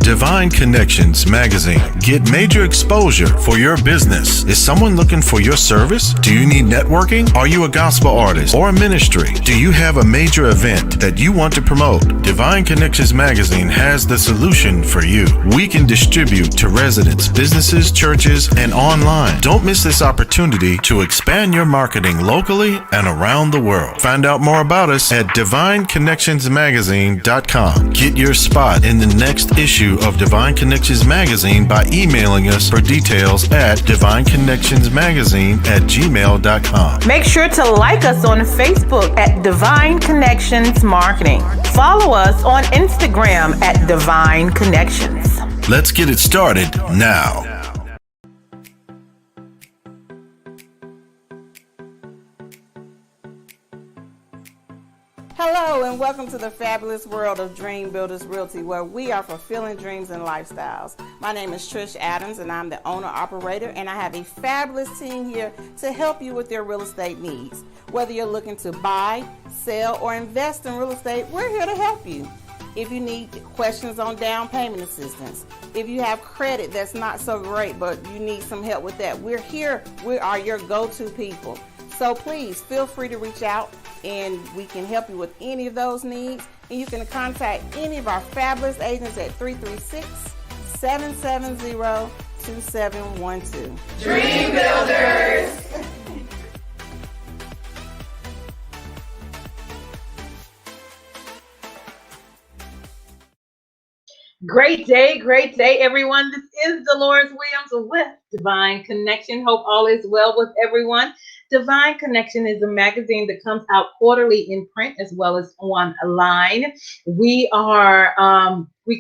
Divine Connections Magazine. Get major exposure for your business. Is someone looking for your service? Do you need networking? Are you a gospel artist or a ministry? Do you have a major event that you want to promote? Divine Connections Magazine has the solution for you. We can distribute to residents, businesses, churches, and online. Don't miss this opportunity to expand your marketing locally and around the world. Find out more about us at divineconnectionsmagazine.com. Get your spot in the next issue of Divine Connections Magazine by emailing us for details at divineconnectionsmagazine@gmail.com. Make sure to like us on Facebook at Divine Connections Marketing. Follow us on Instagram at Divine Connections. Let's get it started now. Hello and welcome to the fabulous world of Dream Builders Realty, where we are fulfilling dreams and lifestyles. My name is Trish Adams and I'm the owner-operator, and I have a fabulous team here to help you with your real estate needs. Whether you're looking to buy, sell, or invest in real estate, we're here to help you. If you need questions on down payment assistance, if you have credit that's not so great but you need some help with that, we're here. We are your go-to people. So please feel free to reach out and we can help you with any of those needs. And you can contact any of our fabulous agents at 336-770-2712. Dream Builders! Great day, everyone. This is Dolores Williams with Divine Connection. Hope all is well with everyone. Divine Connection is a magazine that comes out quarterly in print as well as online. We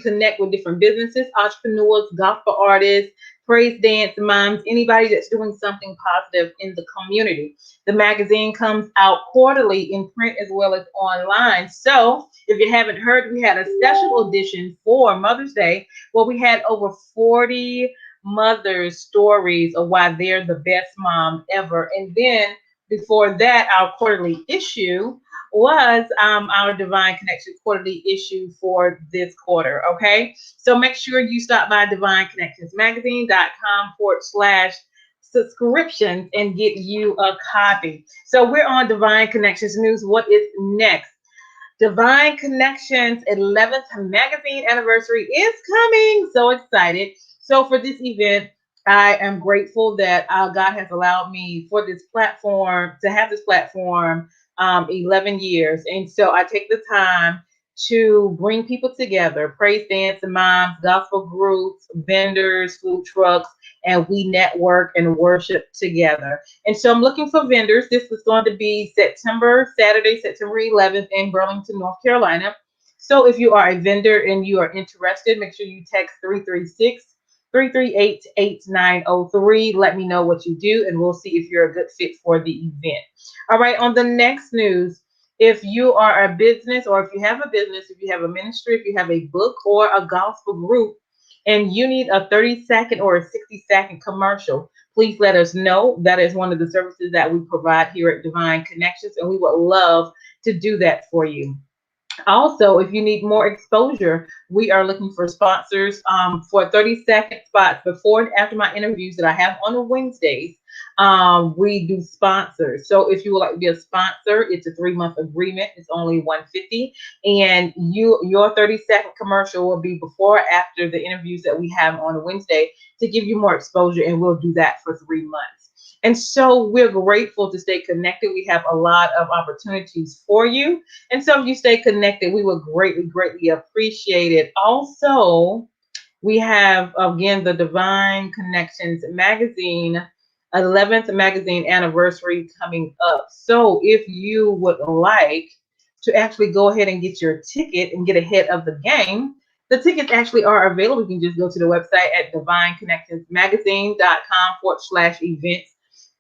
connect with different businesses, entrepreneurs, gospel artists, praise dance moms, anybody that's doing something positive in the community. The magazine comes out quarterly in print as well as online. So if you haven't heard, we had a special edition for Mother's Day where we had over 40 mothers' stories of why they're the best mom ever. And then before that, our quarterly issue was our Divine Connection quarterly issue for this quarter. Okay, so make sure you stop by divineconnectionsmagazine.com/subscriptions and get you a copy. So we're on Divine Connections News. What is next? Divine Connections 11th magazine anniversary is coming. So excited. So for this event, I am grateful that God has allowed me for this platform, to have this platform 11 years. And so I take the time to bring people together, praise dance moms, gospel groups, vendors, food trucks, and we network and worship together. And so I'm looking for vendors. This is going to be Saturday, September 11th in Burlington, North Carolina. So if you are a vendor and you are interested, make sure you text 336-338-8903. Let me know what you do, and we'll see if you're a good fit for the event. All right, on the next news, if you are a business, or if you have a business, if you have a ministry, if you have a book or a gospel group, and you need a 30-second or a 60-second commercial, please let us know. That is one of the services that we provide here at Divine Connections, and we would love to do that for you. Also, if you need more exposure, we are looking for sponsors for 30-second spots before and after my interviews that I have on Wednesdays. We do sponsors. So if you would like to be a sponsor, it's a 3-month agreement. It's only $150, and your 30-second commercial will be before or after the interviews that we have on a Wednesday to give you more exposure, and we'll do that for 3 months. And so we're grateful to stay connected. We have a lot of opportunities for you. And so if you stay connected, we will greatly appreciate it. Also, we have, again, the Divine Connections Magazine 11th magazine anniversary coming up. So if you would like to actually go ahead and get your ticket and get ahead of the game, the tickets actually are available. You can just go to the website at divineconnectionsmagazine.com/events.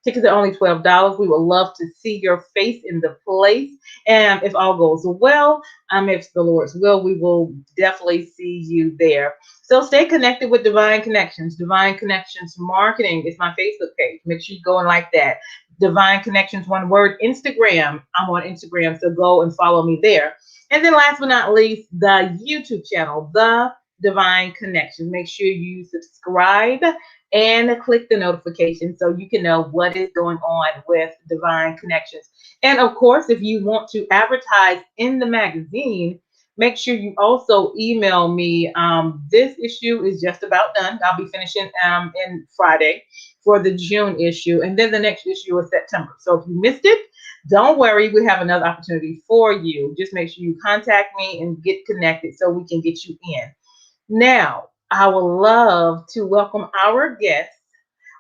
Tickets are only $12. We would love to see your face in the place. And if all goes well, if the Lord's will, we will definitely see you there. So stay connected with Divine Connections. Divine Connections Marketing is my Facebook page. Make sure you go and like that. Divine Connections, one word. Instagram. I'm on Instagram, so go and follow me there. And then last but not least, the YouTube channel, The Divine Connections. Make sure you subscribe and click the notification so you can know what is going on with Divine Connections. And of course, if you want to advertise in the magazine, make sure you also email me. This issue is just about done. I'll be finishing in Friday for the June issue, and then the next issue is September. So if you missed it, don't worry, we have another opportunity for you. Just make sure you contact me and get connected so we can get you in. Now, I would love to welcome our guest,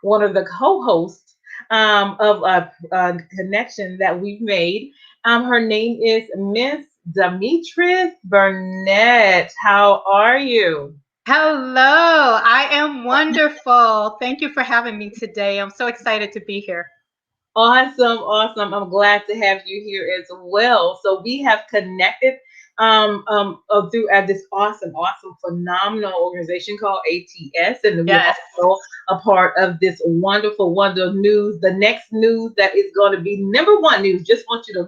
one of the co-hosts of a connection that we've made. Her name is Miss Demettress Burnett. How are you? Hello, I am wonderful. Thank you for having me today. I'm so excited to be here. Awesome, awesome. I'm glad to have you here as well. So we have connected through this awesome, phenomenal organization called ATS, and we're Yes. also a part of this wonderful, wonder news. The next news that is going to be number one news. Just want you to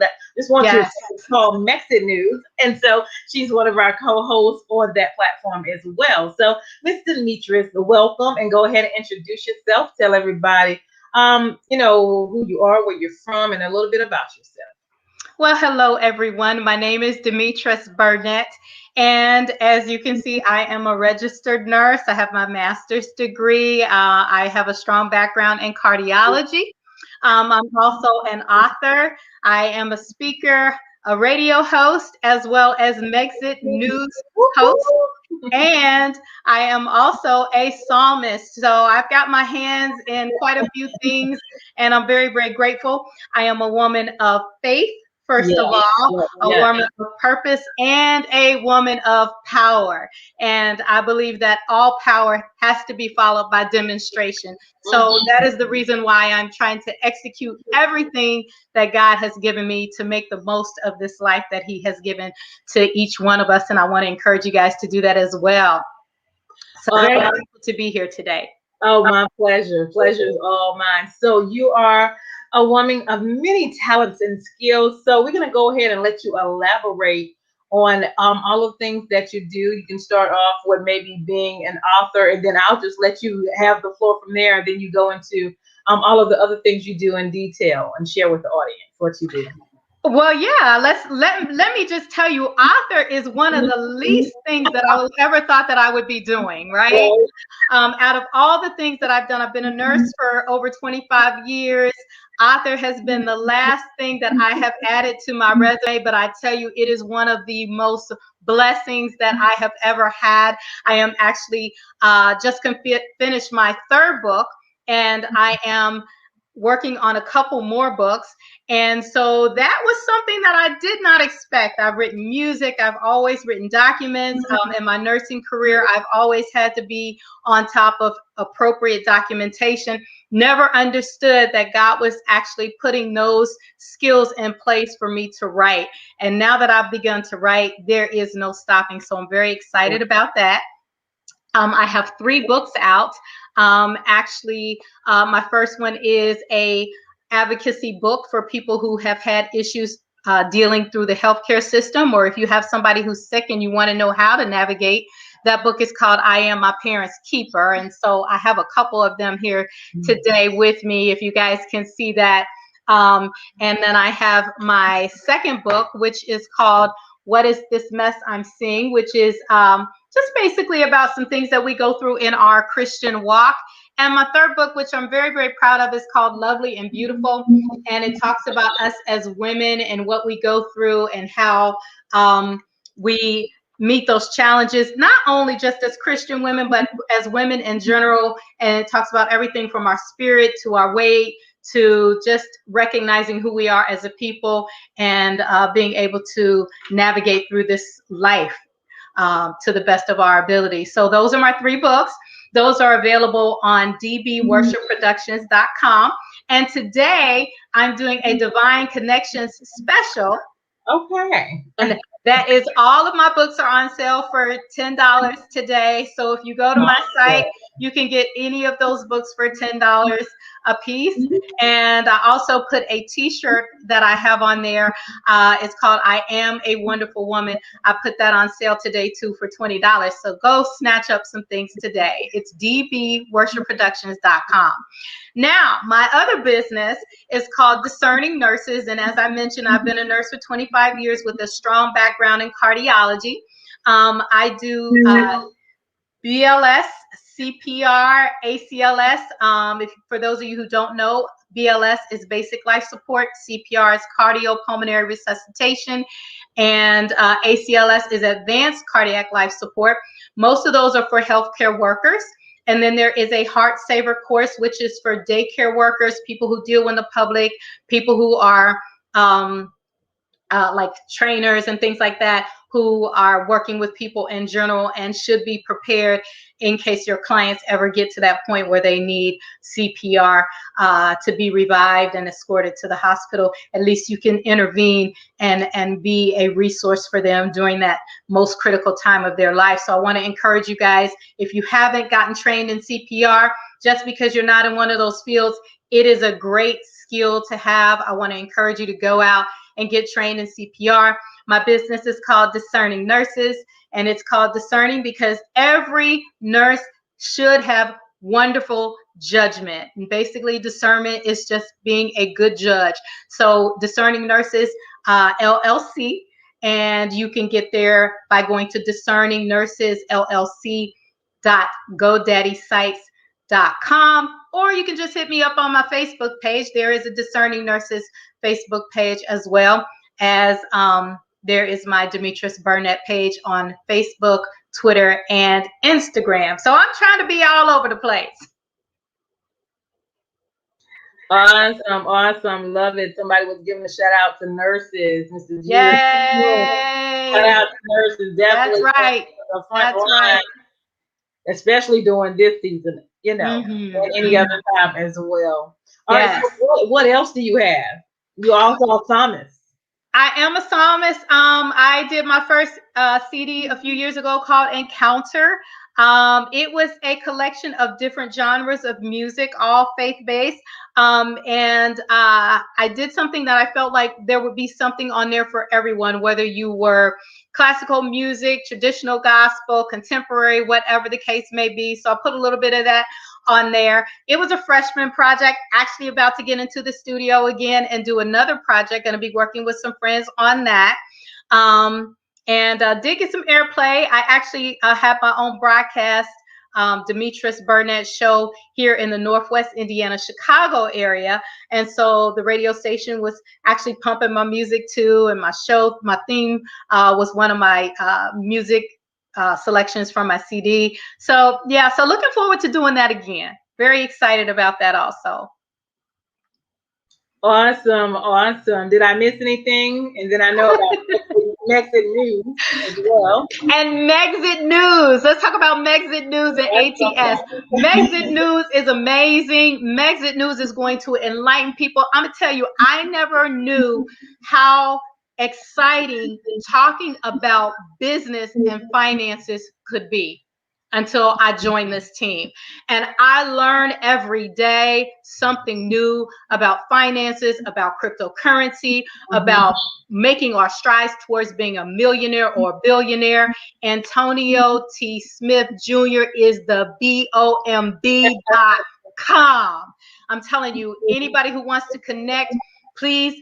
Yes. it's called Mexit News, and so she's one of our co-hosts on that platform as well. So, Mr. Demettress, welcome, and go ahead and introduce yourself. Tell everybody who you are, where you're from, and a little bit about yourself. Well, hello, everyone. My name is Demettress Burnett. And as you can see, I am a registered nurse. I have my master's degree. I have a strong background in cardiology. I'm also an author. I am a speaker, a radio host, as well as Mexit News host. And I am also a psalmist. So I've got my hands in quite a few things, and I'm very, very grateful. I am a woman of faith, first of all, a woman of purpose, and a woman of power. And I believe that all power has to be followed by demonstration. So that is the reason why I'm trying to execute everything that God has given me to make the most of this life that He has given to each one of us. And I want to encourage you guys to do that as well. So very grateful to be here today. Oh, my pleasure. Pleasure is all mine. So you are a woman of many talents and skills. So we're going to go ahead and let you elaborate on all of the things that you do. You can start off with maybe being an author, and then I'll just let you have the floor from there. And then you go into all of the other things you do in detail and share with the audience what you do. Well, yeah, let me just tell you, author is one of the least things that I ever thought that I would be doing, right? Out of all the things that I've done, I've been a nurse for over 25 years. Author has been the last thing that I have added to my resume, but I tell you, it is one of the most blessings that I have ever had. I am actually just finished my third book, and I am working on a couple more books. And so that was something that I did not expect. I've written music. I've always written documents. In my nursing career, I've always had to be on top of appropriate documentation. Never understood that God was actually putting those skills in place for me to write. And now that I've begun to write, there is no stopping. So I'm very excited about that. I have 3 books out. My first one is a advocacy book for people who have had issues dealing through the healthcare system, or if you have somebody who's sick and you want to know how to navigate. That book is called I Am My Parents' Keeper. And so I have a couple of them here today with me, if you guys can see that. And then I have my second book, which is called What Is This Mess I'm Seeing, which is just basically about some things that we go through in our Christian walk. And my third book, which I'm very, very proud of, is called Lovely and Beautiful. And it talks about us as women and what we go through and how we meet those challenges, not only just as Christian women, but as women in general. And it talks about everything from our spirit to our weight to just recognizing who we are as a people and being able to navigate through this life to the best of our ability. So those are my 3 books. Those are available on dbworshipproductions.com. And today I'm doing a Divine Connections special. Okay. And that is all of my books are on sale for $10 today. So if you go to my site, You can get any of those books for $10 a piece. And I also put a t-shirt that I have on there. It's called I Am a Wonderful Woman. I put that on sale today too for $20. So go snatch up some things today. It's dbworshipproductions.com. Now, my other business is called Discerning Nurses. And as I mentioned, I've been a nurse for 25 years with a strong background in cardiology. I do BLS, CPR, ACLS. For those of you who don't know, BLS is basic life support, CPR is cardiopulmonary resuscitation, and ACLS is advanced cardiac life support. Most of those are for healthcare workers. And then there is a Heart Saver course, which is for daycare workers, people who deal with the public, people who are like trainers and things like that, who are working with people in general and should be prepared in case your clients ever get to that point where they need CPR to be revived and escorted to the hospital. At least you can intervene and be a resource for them during that most critical time of their life. So I want to encourage you guys, if you haven't gotten trained in CPR, just because you're not in one of those fields, it is a great skill to have. I want to encourage you to go out and get trained in CPR. My business is called Discerning Nurses, and it's called Discerning because every nurse should have wonderful judgment. And basically, discernment is just being a good judge. So Discerning Nurses, LLC, and you can get there by going to discerningnursesllc.godaddysite.com, or you can just hit me up on my Facebook page. There is a Discerning Nurses Facebook page, as well as there is my Demettress Burnett page on Facebook, Twitter, and Instagram. So I'm trying to be all over the place. Awesome, awesome, love it. Somebody was giving a shout out to nurses, Mrs. Yay! Shout out to nurses, definitely. That's right. That's right. Especially during this season, you know, and any other time as well. All right, so what else do you have? You also a psalmist. I am a psalmist. I did my first CD a few years ago called Encounter. It was a collection of different genres of music, all faith-based. And I did something that I felt like there would be something on there for everyone, whether you were classical music, traditional gospel, contemporary, whatever the case may be. So I put a little bit of that on there. It was a freshman project, actually about to get into the studio again and do another project. Going to be working with some friends on that. And did get some airplay. I actually have my own broadcast, Demettress Burnett show here in the Northwest Indiana, Chicago area. And so the radio station was actually pumping my music too. And my show, my theme was one of my music selections from my CD. So yeah, so looking forward to doing that again. Very excited about that also. Awesome, awesome. Did I miss anything? And then I know about Megxit News as well. And Megxit News. Let's talk about Megxit News and ATS. Megxit News is amazing. Megxit News is going to enlighten people. I'm going to tell you, I never knew how exciting talking about business and finances could be until I joined this team. And I learn every day something new about finances, about cryptocurrency, about making our strides towards being a millionaire or a billionaire. Antonio T. Smith Jr. is the BOMB.com. I'm telling you, anybody who wants to connect, please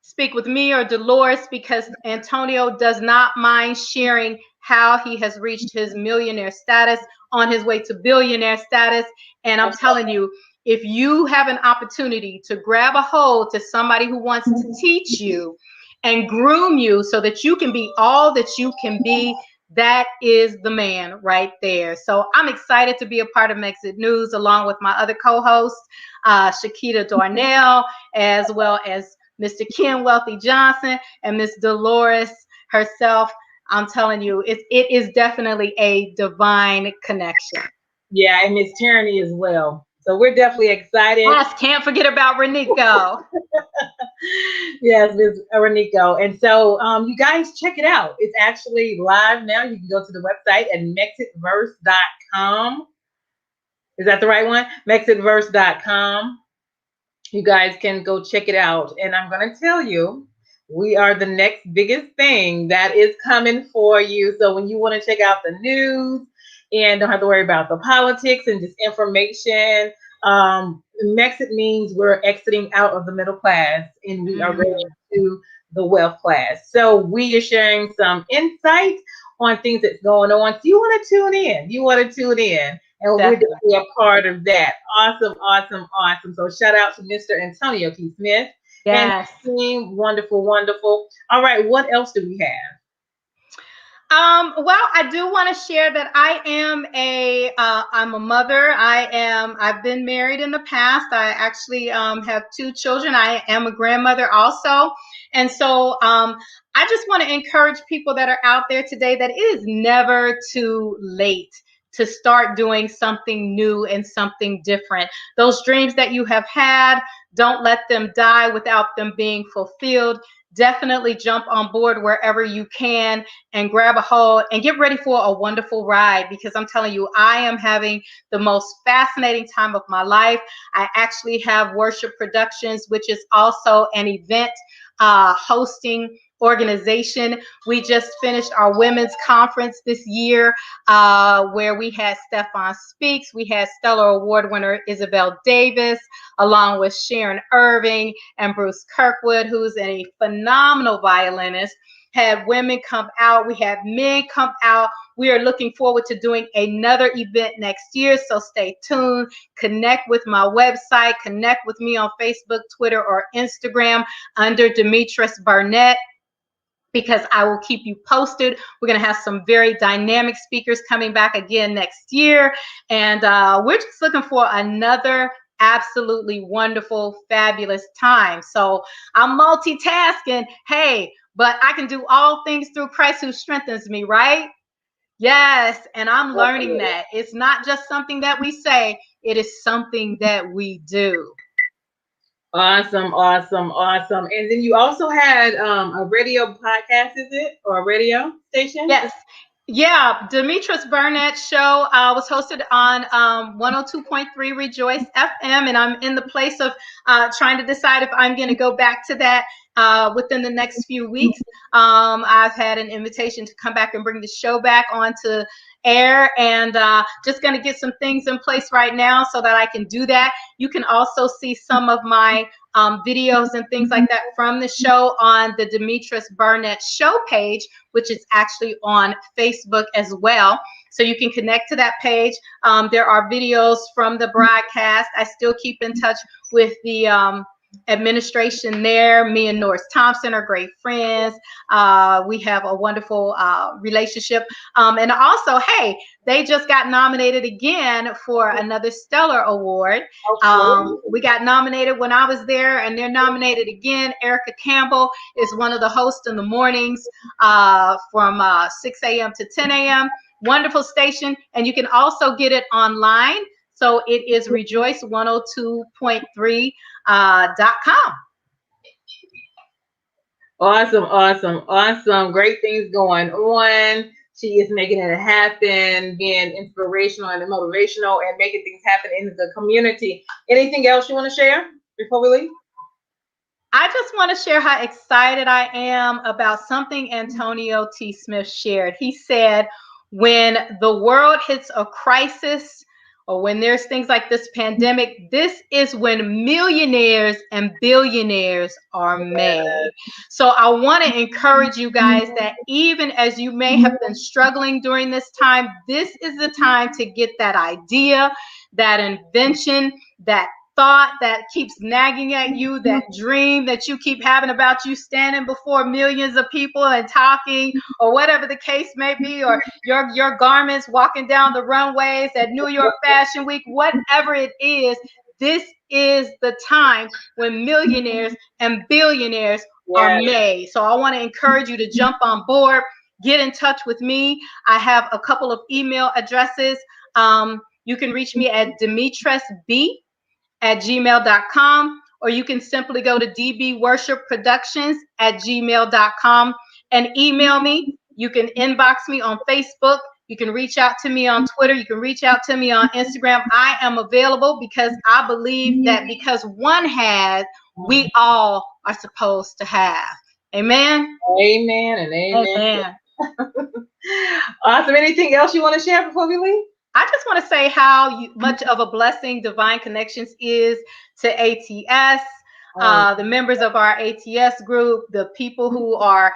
speak with me or Dolores, because Antonio does not mind sharing how he has reached his millionaire status, on his way to billionaire status. And I'm telling you, if you have an opportunity to grab a hold to somebody who wants to teach you and groom you so that you can be all that you can be, that is the man right there. So I'm excited to be a part of Megxit News, along with my other co-hosts, Shakita Darnell, as well as Mr. Ken Wealthy Johnson and Miss Dolores herself. I'm telling you, it is definitely a divine connection. Yeah, and Miss Tyranny as well. So we're definitely excited. Yes, can't forget about Renico. Yes, Ms. Renico. And so you guys check it out. It's actually live now. You can go to the website at mexitverse.com. Is that the right one? Mexitverse.com. You guys can go check it out. And I'm going to tell you, we are the next biggest thing that is coming for you. So when you want to check out the news and don't have to worry about the politics and just information, Mexit means we're exiting out of the middle class and we are going to the wealth class. So we are sharing some insight on things that's going on. So you want to tune in. You want to tune in. And we're definitely a part of that. Awesome, awesome, awesome. So shout out to Mr. Antonio T. Smith. Yes. And team. Wonderful, wonderful. All right, what else do we have? Well, I do want to share that I'm a mother. I've been married in the past. I actually have 2 children. I am a grandmother also. And so I just want to encourage people that are out there today that it is never too late to start doing something new and something different. Those dreams that you have had, don't let them die without them being fulfilled. Definitely jump on board wherever you can and grab a hold and get ready for a wonderful ride, because I'm telling you, I am having the most fascinating time of my life. I actually have Worship Productions, which is also an event hosting organization. We just finished our women's conference this year where we had Stefan Speaks. We had Stellar Award winner Isabel Davis, along with Sharon Irving and Bruce Kirkwood, who's a phenomenal violinist. Had women come out. We had men come out. We are looking forward to doing another event next year, so stay tuned. Connect with my website. Connect with me on Facebook, Twitter, or Instagram under Demettress Burnett, because I will keep you posted. We're going to have some very dynamic speakers coming back again next year. And we're just looking for another absolutely wonderful, fabulous time. So I'm multitasking. Hey, but I can do all things through Christ who strengthens me, right? Yes. And I'm learning that. It's not just something that we say, it is something that we do. Awesome, awesome, awesome. And then you also had a radio podcast, is it? Or a radio station? Yes. Yeah, Demettress Burnett show was hosted on 102.3 Rejoice FM, and I'm in the place of trying to decide if I'm going to go back to that within the next few weeks. I've had an invitation to come back and bring the show back onto air, and just going to get some things in place right now so that I can do that. You can also see some of my videos and things like that from the show on the Demettress Burnett show page, which is actually on Facebook as well. So you can connect to that page. There are videos from the broadcast. I still keep in touch with the administration there. Me and Norris Thompson are great friends. We have a wonderful relationship. And also, hey, they just got nominated again for another Stellar Award. We got nominated when I was there, and they're nominated again. Erica Campbell is one of the hosts in the mornings from 6 a.m. to 10 a.m. Wonderful station. And you can also get it online. So it is rejoice102.3.com. Awesome, awesome, awesome. Great things going on. She is making it happen, being inspirational and motivational and making things happen in the community. Anything else you want to share before we leave? I just want to share how excited I am about something Antonio T. Smith shared. He said, when the world hits a crisis, or when there's things like this pandemic, this is when millionaires and billionaires are made. So I want to encourage you guys that even as you may have been struggling during this time, this is the time to get that idea, that invention, that thought that keeps nagging at you, that dream that you keep having about you standing before millions of people and talking, or whatever the case may be, or your garments walking down the runways at New York Fashion Week, whatever it is. This is the time when millionaires and billionaires are made. So I want to encourage you to jump on board, get in touch with me. I have a couple of email addresses. You can reach me at demettressb@gmail.com, or you can simply go to dbworshipproductions@gmail.com and email me. You can inbox me on Facebook. You can reach out to me on Twitter. You can reach out to me on Instagram. I am available because I believe that because one has, we all are supposed to have. Amen. Amen and amen. Amen. Awesome. Anything else you want to share before we leave? I just want to say how much of a blessing Divine Connections is to ATS, the members of our ATS group, the people who are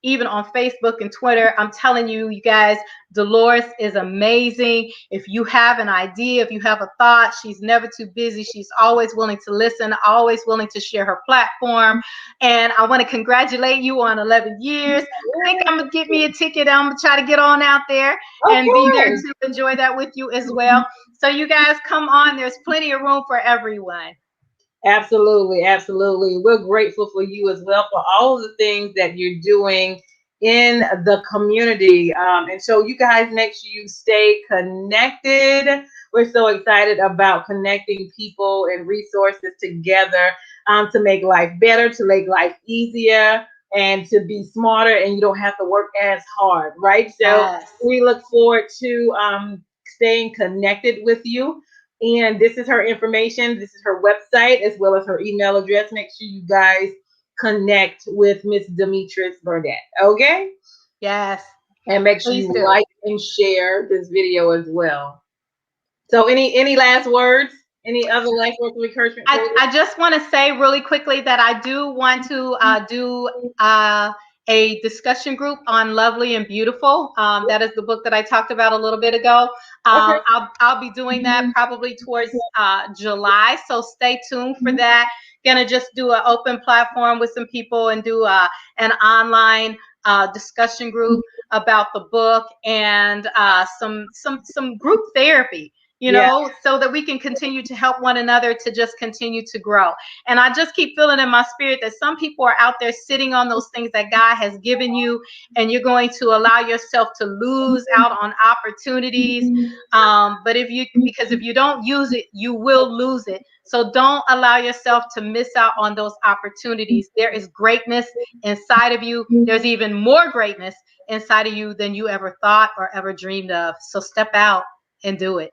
even on Facebook and Twitter. I'm telling you, you guys, Dolores is amazing. If you have an idea, if you have a thought, she's never too busy. She's always willing to listen, always willing to share her platform. And I want to congratulate you on 11 years. I think I'm going to get me a ticket. I'm going to try to get on out there and be there to enjoy that with you as well. So you guys come on. There's plenty of room for everyone. Absolutely. Absolutely. We're grateful for you as well for all of the things that you're doing in the community. And so you guys, make sure you stay connected. We're so excited about connecting people and resources together to make life better, to make life easier, and to be smarter, and you don't have to work as hard, right? So we look forward to staying connected with you. And this is her information. This is her website as well as her email address. Make sure you guys connect with Miss Demettress Burnett. Okay? Yes. And make sure you like and share this video as well. So any last words? Any other last words of encouragement? I just want to say really quickly that I do want to do a discussion group on Lovely and Beautiful. That is the book that I talked about a little bit ago. I'll be doing that probably towards July. So stay tuned for that. Gonna just do an open platform with some people and do an online discussion group about the book and some group therapy. You know, so that we can continue to help one another to just continue to grow. And I just keep feeling in my spirit that some people are out there sitting on those things that God has given you, and you're going to allow yourself to lose out on opportunities. But if you don't use it, you will lose it. So don't allow yourself to miss out on those opportunities. There is greatness inside of you. There's even more greatness inside of you than you ever thought or ever dreamed of. So step out and do it.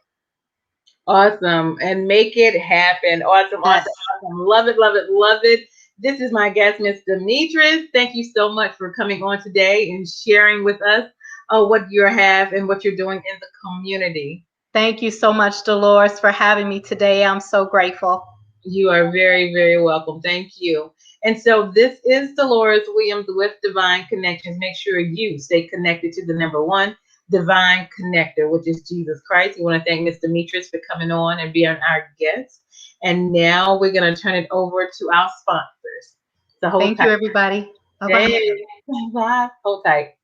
Awesome. And make it happen. Awesome. Awesome. Awesome. Love it. Love it. Love it. This is my guest, Miss Demettress. Thank you so much for coming on today and sharing with us what you have and what you're doing in the community. Thank you so much, Dolores, for having me today. I'm so grateful. You are very, very welcome. Thank you. And so this is Dolores Williams with Divine Connections. Make sure you stay connected to the number one divine connector, which is Jesus Christ. We want to thank Miss Demettress for coming on and being our guest. And now we're going to turn it over to our sponsors. So thank you, everybody. Bye-bye. Hey, bye. Hold tight.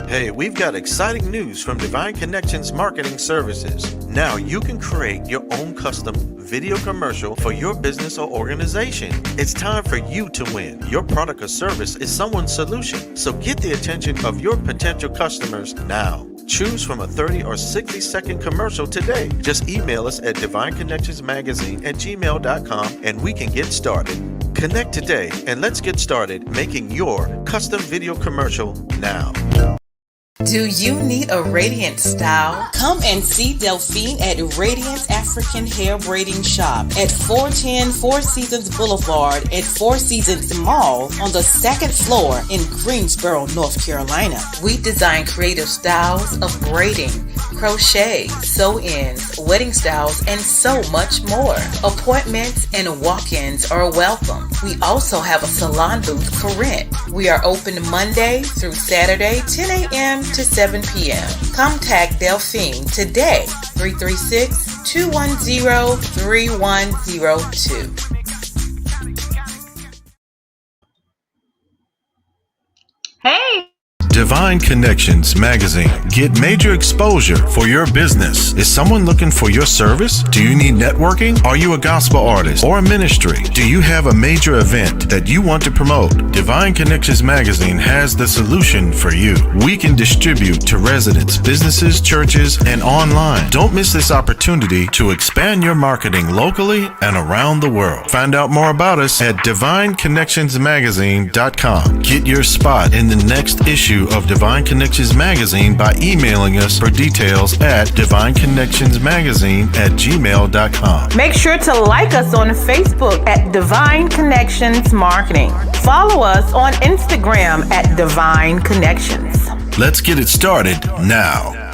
Hey, we've got exciting news from Divine Connections Marketing Services. Now you can create your own custom video commercial for your business or organization. It's time for you to win. Your product or service is someone's solution. So get the attention of your potential customers now. Choose from a 30 or 60-second commercial today. Just email us at divineconnectionsmagazine@gmail.com and we can get started. Connect today and let's get started making your custom video commercial now. Do you need a radiant style? Come and see Delphine at Radiant African Hair Braiding Shop at 410 Four Seasons Boulevard at Four Seasons Mall on the second floor in Greensboro, North Carolina. We design creative styles of braiding, crochet, sew-ins, wedding styles, and so much more. Appointments and walk-ins are welcome. We also have a salon booth for rent. We are open Monday through Saturday, 10 a.m. to 7 p.m. Contact Delphine today, 336-210-3102. Hey! Divine Connections Magazine. Get major exposure for your business. Is someone looking for your service? Do you need networking? Are you a gospel artist or a ministry? Do you have a major event that you want to promote? Divine Connections Magazine has the solution for you. We can distribute to residents, businesses, churches, and online. Don't miss this opportunity to expand your marketing locally and around the world. Find out more about us at divineconnectionsmagazine.com. Get your spot in the next issue of Divine Connections Magazine by emailing us for details at divineconnectionsmagazine@gmail.com. Make sure to like us on Facebook at Divine Connections Marketing. Follow us on Instagram at Divine Connections. Let's get it started now.